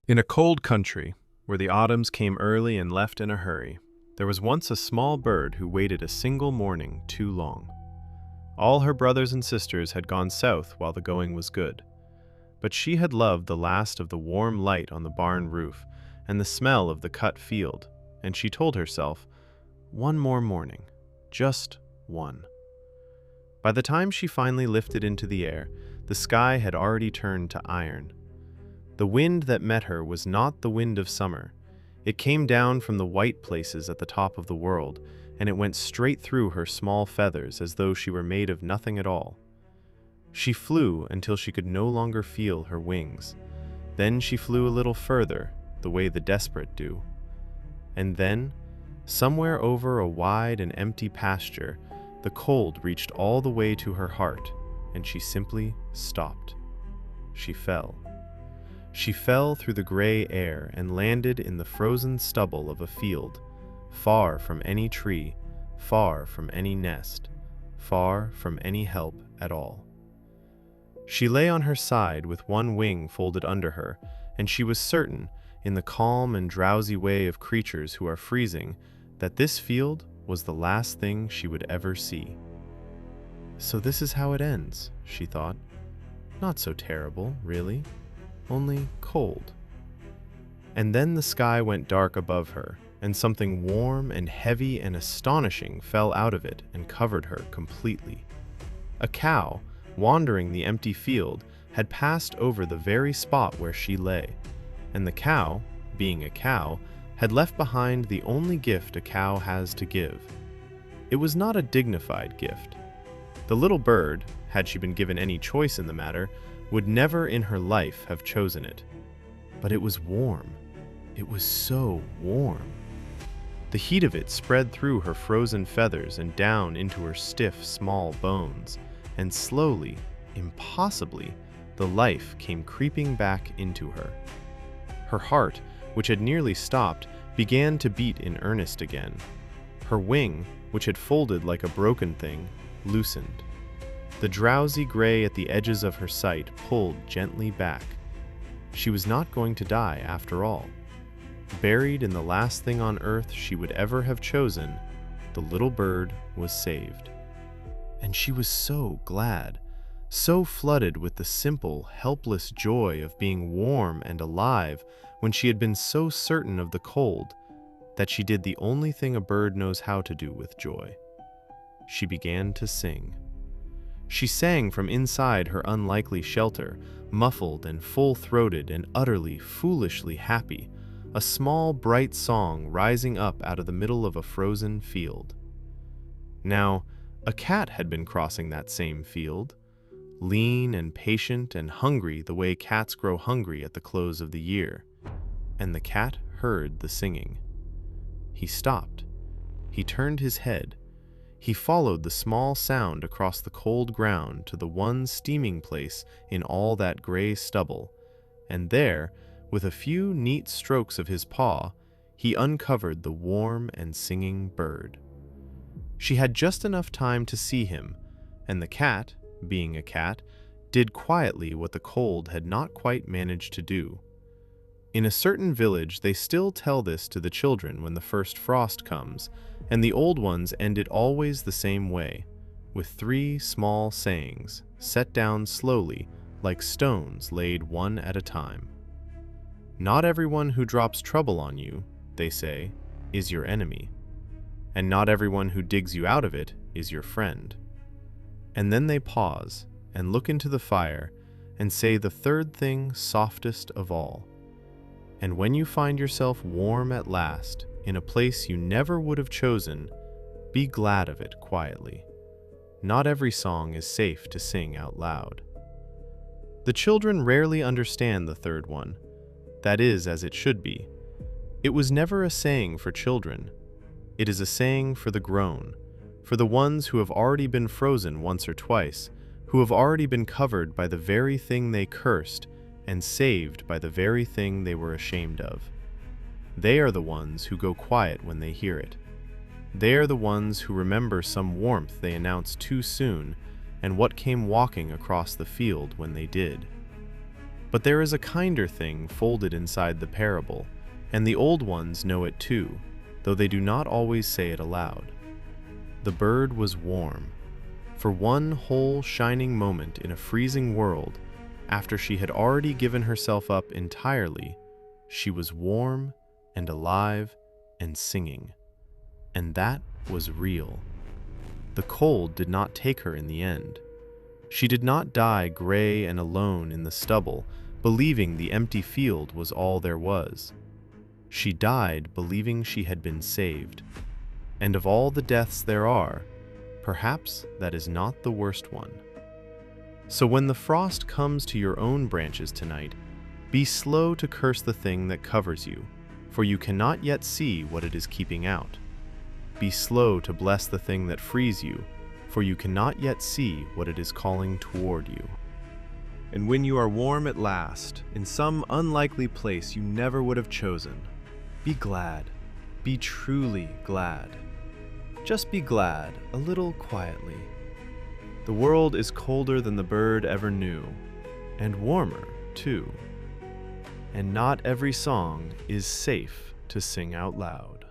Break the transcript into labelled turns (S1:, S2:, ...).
S1: In a cold country, where the autumns came early and left in a hurry, there was once a small bird who waited a single morning too long. All her brothers and sisters had gone south while the going was good, but she had loved the last of the warm light on the barn roof and the smell of the cut field, and she told herself, "One more morning, just one." By the time she finally lifted into the air, the sky had already turned to iron. The wind that met her was not the wind of summer. It came down from the white places at the top of the world, and it went straight through her small feathers as though she were made of nothing at all. She flew until she could no longer feel her wings. Then she flew a little further, the way the desperate do. And then, somewhere over a wide and empty pasture, the cold reached all the way to her heart, and she simply stopped. She fell. She fell through the gray air and landed in the frozen stubble of a field, far from any tree, far from any nest, far from any help at all. She lay on her side with one wing folded under her, and she was certain, in the calm and drowsy way of creatures who are freezing, that this field was the last thing she would ever see. So this is how it ends, she thought. Not so terrible, really. Only cold. And then the sky went dark above her, and something warm and heavy and astonishing fell out of it and covered her completely. A cow, wandering the empty field, had passed over the very spot where she lay, and the cow, being a cow, had left behind the only gift a cow has to give. It was not a dignified gift. The little bird, had she been given any choice in the matter, would never in her life have chosen it. But it was warm. It was so warm. The heat of it spread through her frozen feathers and down into her stiff, small bones, and slowly, impossibly, the life came creeping back into her. Her heart, which had nearly stopped, began to beat in earnest again. Her wing, which had folded like a broken thing, loosened. The drowsy gray at the edges of her sight pulled gently back. She was not going to die after all. Buried in the last thing on earth she would ever have chosen, the little bird was saved. And she was so glad, so flooded with the simple, helpless joy of being warm and alive when she had been so certain of the cold, that she did the only thing a bird knows how to do with joy. She began to sing. She sang from inside her unlikely shelter, muffled and full-throated and utterly, foolishly happy, a small, bright song rising up out of the middle of a frozen field. Now, a cat had been crossing that same field, lean and patient and hungry the way cats grow hungry at the close of the year, and the cat heard the singing. He stopped. He turned his head. He followed the small sound across the cold ground to the one steaming place in all that gray stubble, and there, with a few neat strokes of his paw, he uncovered the warm and singing bird. She had just enough time to see him, and the cat, being a cat, did quietly what the cold had not quite managed to do. In a certain village they still tell this to the children when the first frost comes, and the old ones end it always the same way, with 3 small sayings, set down slowly, like stones laid one at a time. Not everyone who drops trouble on you, they say, is your enemy, and not everyone who digs you out of it is your friend. And then they pause, and look into the fire, and say the third thing softest of all. And when you find yourself warm at last, in a place you never would have chosen, be glad of it quietly. Not every song is safe to sing out loud. The children rarely understand the third one. That is as it should be. It was never a saying for children. It is a saying for the grown, for the ones who have already been frozen once or twice, who have already been covered by the very thing they cursed, and saved by the very thing they were ashamed of. They are the ones who go quiet when they hear it. They are the ones who remember some warmth they announced too soon, and what came walking across the field when they did. But there is a kinder thing folded inside the parable, and the old ones know it too, though they do not always say it aloud. The bird was warm. For one whole shining moment in a freezing world, after she had already given herself up entirely, she was warm and alive and singing. And that was real. The cold did not take her in the end. She did not die gray and alone in the stubble, believing the empty field was all there was. She died believing she had been saved. And of all the deaths there are, perhaps that is not the worst one. So when the frost comes to your own branches tonight, be slow to curse the thing that covers you, for you cannot yet see what it is keeping out. Be slow to bless the thing that frees you, for you cannot yet see what it is calling toward you. And when you are warm at last, in some unlikely place you never would have chosen, be glad, be truly glad. Just be glad, a little quietly. The world is colder than the bird ever knew, and warmer, too. And not every song is safe to sing out loud.